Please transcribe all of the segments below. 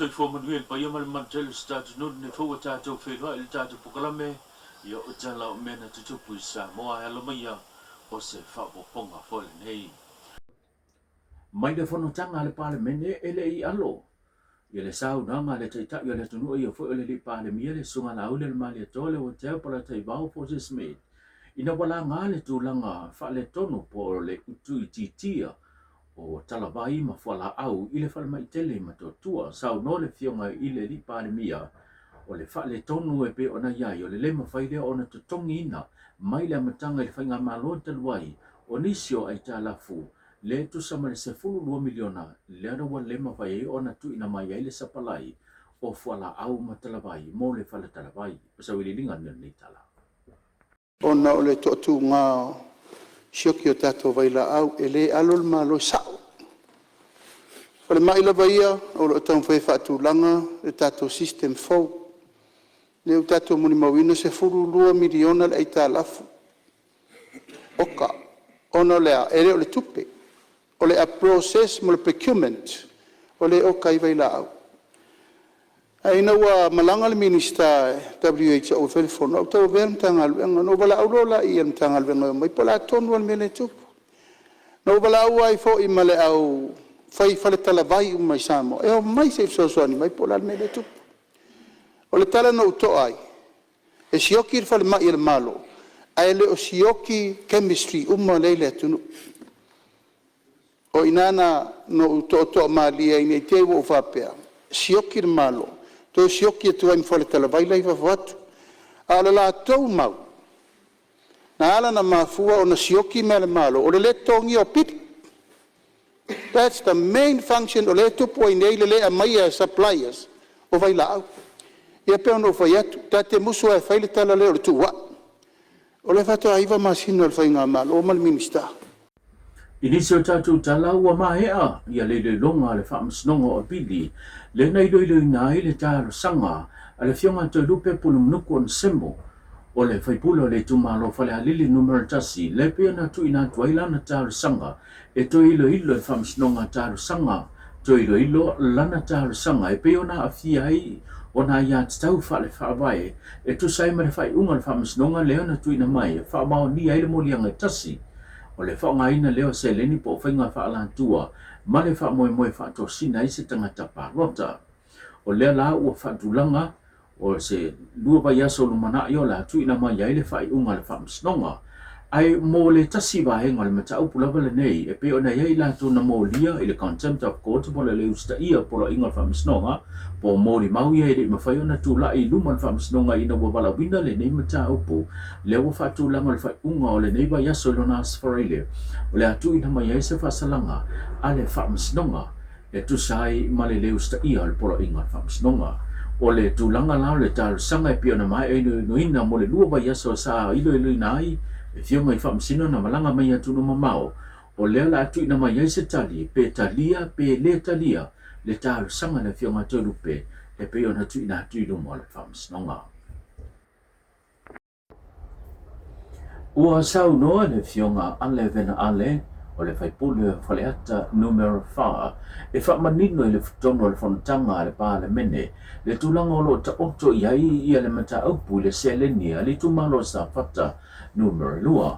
So for manuel pa yaman mantel start no ne fo tato whenua il tato pokalame ia o tala o mena tutupu i Samoa alamaya o se whapoponga fole nei. Mai le whanotanga le pale mene ele i alo. Ia le saunanga le taita ia le tunua ia fo ele li pale mia le sunga la ule le mali atole o te apala tai vau po se smith. Ina wala ngā le tūlanga wha le tono po le utu i titia o talawai ma whala au i le whala mai tele ma totua sau no le fionga i le li pale mia o le wha le tonu e pe ona iai o le lema whaile o na tutongi ina mai le amatanga i le whainga malo taluai o nisio ai tā lafu le tu sama le se fulu 2 miliona le arawa lema whai o na tu ina mai ai le sapalai o whala au ma talawai mo le whala talawai pasau i li linga ni tala. Ona o le totu ngā sioki o tātou waila au e le alol malo sao. O le maila vaia o lo tau whai whaatūlanga le tātou system fau. Le u tātou muni mawina se furu 2 miliona le eita lafu. Oka, ona lea ere o le tupe. O le a process mo le procurement. O le oka i waila au. Aina wa malanga le minista WHO telephone au tau ver mtangal venga no bala aurola i mtangal venga mai pola tonu al mele tup no bala au ai fo i male au fai fale tala vai mai samo e mai se so ni mai pola al mele tup o le tala no to ai e sioki fale mai il malo ai le o sioki chemistry lele tunu o inana no to mali ai nei te wo fa pe sioki malo to sioki tu ai fole tala vai lai va ala la tau mau na ala na mafua o na sioki mele malo o le tongi o pit. That's the main function o le tupu ai nei le mai suppliers o vai la ia pe no vai atu tate musu e fai le tala le o tuwa o le fato ai va masino al fai nga malo o mal minister. Inisio tatu tala ua mahea ia le longa le whamasnonga o pili le nei loiloi nai le tāro sanga a le fionga te lupe pulum nuku on semo o le whaipulo le tumalo whale halili numero tasi le pia na tu ina tuaila na tāro sanga e to ilo ilo e whamasnonga tāro sanga to ilo lana tāro sanga e pia na afia ai o na ia tau whale whaawai e tu saima le whai unga le whamasnonga leo na tu ina mai e whaamao ni aile molianga tasi o le whaongaina leo se leni po whainga whaalantua ma le whaamoemoe whaatosina i se tangata parota. O lea la ua whaatulanga o se lua vai aso lumana i o la tu ina mai ai le whai unga le whaamsnonga. Ai mo le tasi vahenga le matau pulava le nei e pe o na iai la tu na mo lia i le contempt of court po le usta ia po la inga le whaamsnonga po mo li mau ia i le mawhai o na tu la i luma le whaamsnonga ina wa wala wina le nei matau po le ua whaatulanga le whai unga o le nei vai aso lo na asfarile o le atu ina mai ai se whasalanga a le whaamsnonga e tu sai ma le usta ia le po la inga le whaamsnonga o le tūlanga lao le tāru sanga e pia na mai e no ina mo le lua vai aso sa ilo ina ai e fionga i whaamsino na malanga mai atu no mamao o lea la atu ina mai se tali pe talia pe le talia le tāru sanga na fionga tōrupe e pe ona tu ina atu ino mo le whaamsinonga. Ua sau noa le fionga ale vena ale o le whaipule whaleata numero 4 e whaamanino i le tono le whanatanga le pā le mene le tūlanga o lo ta oto i ai ia le mata aupu le seleni a le tumalo sa whata numero 2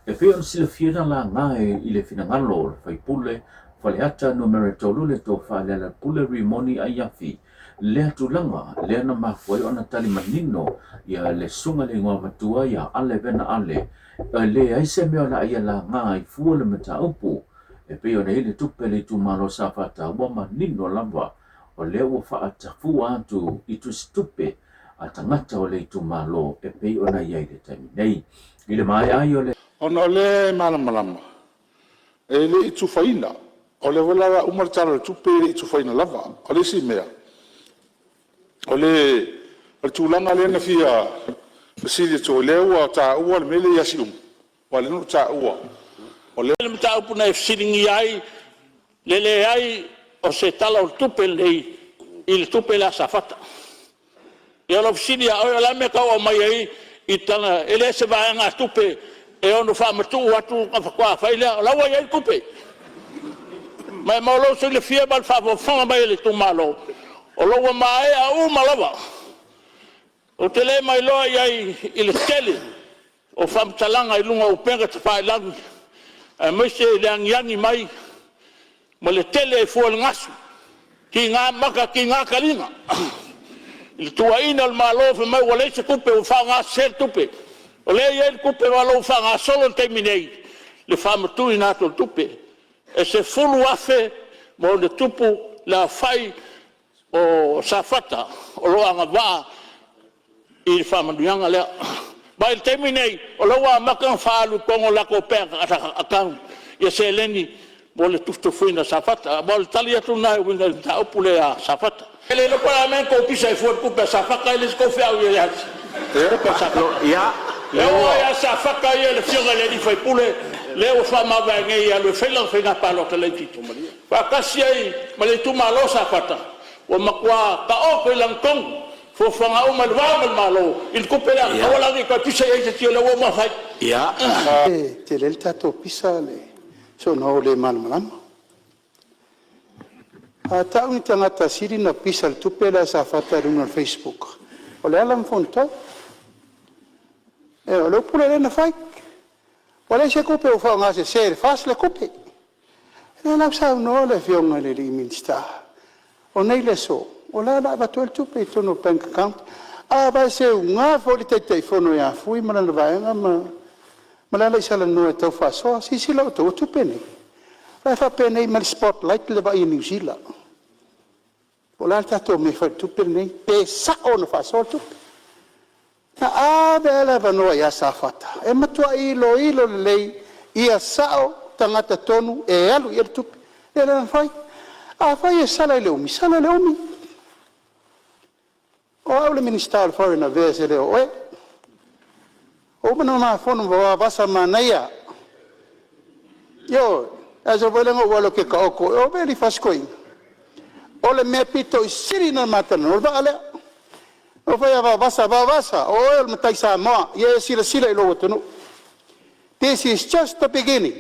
e pēon sila whiana la ngai i le whinangalo le whaipule whaleata numero 3 le tō whale la pule rimoni a iafi le tūlanga le ana mawhai o na tali manino ia le sunga le ngā matua ia ale vena ale le aise mea la ia la ngai fua le mata upu e peo na ile tupe le tumalo sa whata wama nino lamba o le ua whaata fua atu i tu stupe a tangata o le tumalo e peo na ia ile taimi nei ile mai ai o le ona le malamalama e le i tufaina o le wala umartala le tupe le i tufaina lava o le si mea o le tūlanga le na fia Sili to lewa ta ua le mele ya sium. Wa le no ta ua. O le mta upuna e silingi ai le ai o se tala o tupe lei il tupe la safata. E lo sili o la me ka o mai ai i tana ele se va nga tupe e ono fa matu atu kwa fa ile la wa ai tupe. Ma lo se le fie bal fa fo mai le tu malo. o loa mai a malava o te le mai loa iai i le tele o whamtalanga i lunga o penga te whailangi e meise le angiangi mai ma le tele e fual ngasu ki ngā maka ki ngā karinga i tua ina al malo fe mai wale se kupe o whanga ser tupe o le iai kupe walo whanga solon teimi nei le whamatu i nātou tupe e se fulu afe mo le tupu la whai o safata o loa ngā waa i le whamanuanga lea mai le teimi nei o loa maka whaalu kongo lako pēka akau ia se leni mo le tuftufuina safata mo le tali atu nai winga ta opule a safata ele lo para men ko pisa e fuor kupe safaka ele ko fe au ia kupe safaka ia ia safaka ia le fionga le di fai pule le o fa ma va ngai ia le fela fina pa lo tele tito pa kasi ai ma le tu malo safata o makwa ka o ko lang tong fo fanga o mal va mal malo il kupe la wala ni ka pisa ia te le o ma fai ia te le tato pisa le so no le malama a tau ni tangata siri na pisa le tupela sa fata runga Facebook o le alam fonto e o lo pule na fai o le se kupe o fa nga se ser fas le kupe e na sa no le fionga le minister o nei le so o la ba to el tupe to no bank account a ba se nga fo le te fono ya fui mana le va nga ma la sala no e tau fa so si la to tupe nei vai fa pene mal spotlight le va in New Zealand o la tato me fa tupe nei pe sa on fa so tupe na a bela va no ya safata e matua ilo lei ia sao tangata tonu e alu ia tupe e la fai a fai e sala le umi o au le minister of foreign affairs le o mana ma fono va basa manaya yo aso volengo walo ke ka oko o veli faskoi o le me pito siri na matano o vale o va basa o el matai sa mo ye sila lo tono this is just the beginning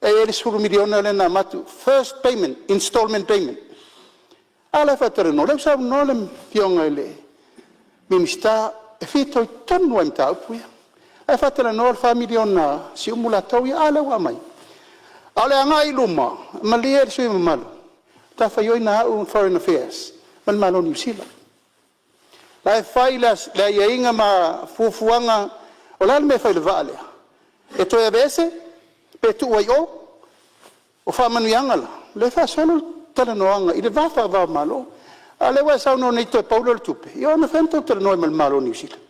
e suru miliona le na matu first payment installment payment ala fatore no le sa no le pionga le minister e fito tonu em tau puia e fatore no fa miliona si umulato ia ala wa mai ale anga iluma malia sui malu ta fa na un foreign affairs man malo New Zealand la failas la inga ma fufuanga o la me faile vale e to ebese pe tu o fa manuanga le fa solo tala noanga i le va malo ale wa sa no nei to paulo tupe io na fento tala no mal malo New Zealand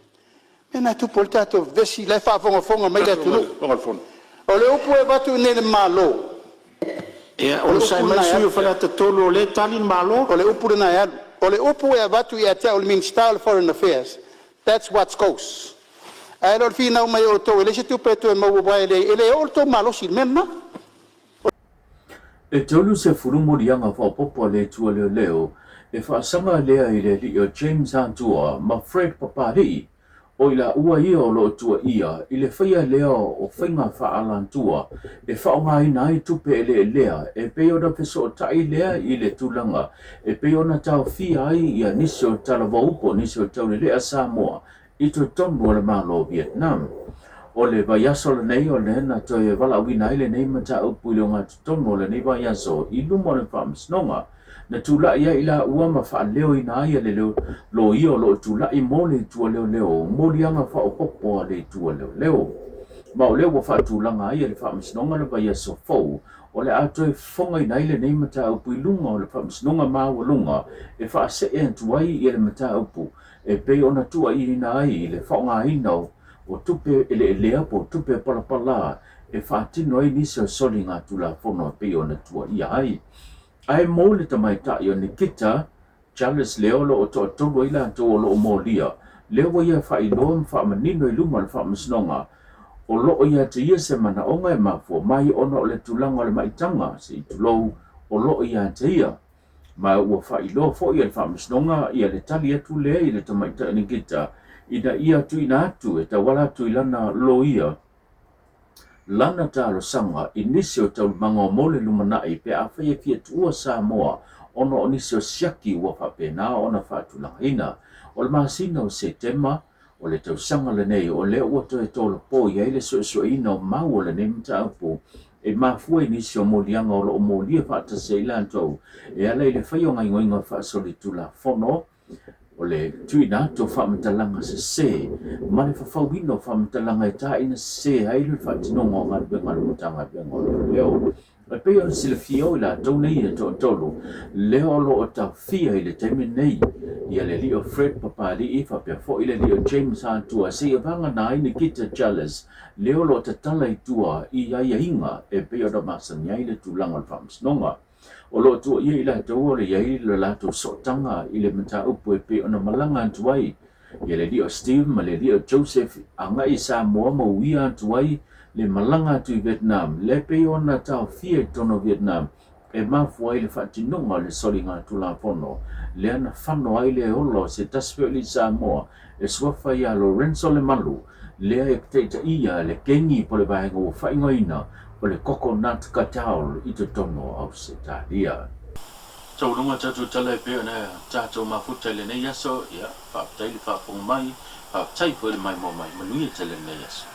mena tu portato vesi le fa fonga mai le tu o le upu e batu nele malo o sai mai sui fa ta tolo le tali malo o le upu na ya o le upu e batu ia te o minister of foreign affairs that's what goes ai lo fina mai o to le tu pe to mo wa ele o to malo si menna e tolu se furumo rianga fa popo le tua leo e fa sanga lea i le li o James Antua ma Fred Papari o ila ua ia o lo tua ia i le whaia leo o whainga wha alantua e whaonga ina i tupe ele lea e peo na peso o tai lea i le tulanga e peo na tau fia ai ia nisi o talavaupo nisi o tau lea Samoa i tu tonu o le malo Vietnam o le vaiaso le nei o le hena toi e wala wina i le nei mata upu i le ngā tonu o le nei vaiaso i lumo le whaamisnonga na tula ia ila ua ma fa leo ina ia le leo lo io lo tula i mo le tua leo mo lianga fa opopo le tua leo ma o leo fa tula nga ia le fa misnonga le vai so fo o le ato fonga ina ile nei mata upu lunga o le fa misnonga ma o lunga e fa se e tuai ia le mata upu e pe ona tua ina ai le fa nga ina o tupe ele lea po tupe pala e fa tino ai ni so solinga tula fono pe ona tua ia ai ai mo le tamaita i o Nikita Charles Leolo o to tolu ila to lo molia leo ia fa ilom fa manino i luma fa msnonga o lo ia te ia se mana o ngai mafo mai ono le tulanga le maitanga se tulo o lo ia te ia ma o fa ilo fo ia fa msnonga ia le tali atu le i le tamaita Nikita ida ia tu ina atu e ta wala tu ilana lo ia lana talo sanga inisio tau manga mole lumanai pe a fia tua Samoa ono o nisi o siaki ua whapena o na whaatulangina. O le masina o September, o le tausanga le nei, o le ua to e tolo po, ia ile so ina o mau o le nei mta upo, e mafua nisi o molianga o lo o molia whaatase ilan tau, e ala ile whaio ngai ngoinga whaasoli tula fono, o le tuina to whamatalanga se, ma le whawhawino whamatalanga e ta ina se, haile whaatinonga o ngā benga le mutanga benga o le leo. E peo le sila fio ila tau nei e to tolo, leo lo o tau fia i le teime nei, ia le lio Fred Papali i whapea fo i le lio James Hantua, se i vanga na ina kita Charles, leo lo ta tala i tua i ia inga, e peo da masan ia i le tūlanga le whamsnonga. O lo tua ia i la tau le ia i le lato sotanga i le mata upu e peo na malanga antuai, ia le lio Steve ma le lio Joseph, anga i sa moa ma uia antuai, le malanga tu Vietnam, le peo na tau fia tono Vietnam, e mafua i le whatinonga le solinga tula pono, le ana whano ai le olo se tasweo li Samoa, e suafa ia Lorenzo le malu, lea e pteita ia le kengi po le vahenga o whaingoina, po le coconut cacao i te tono au se talia. Tau runga tatu tala e peo na tatu mafuta le nei aso, ia, whaptai le whapong mai, whaptai po le mai mo mai, manuia tele nei aso.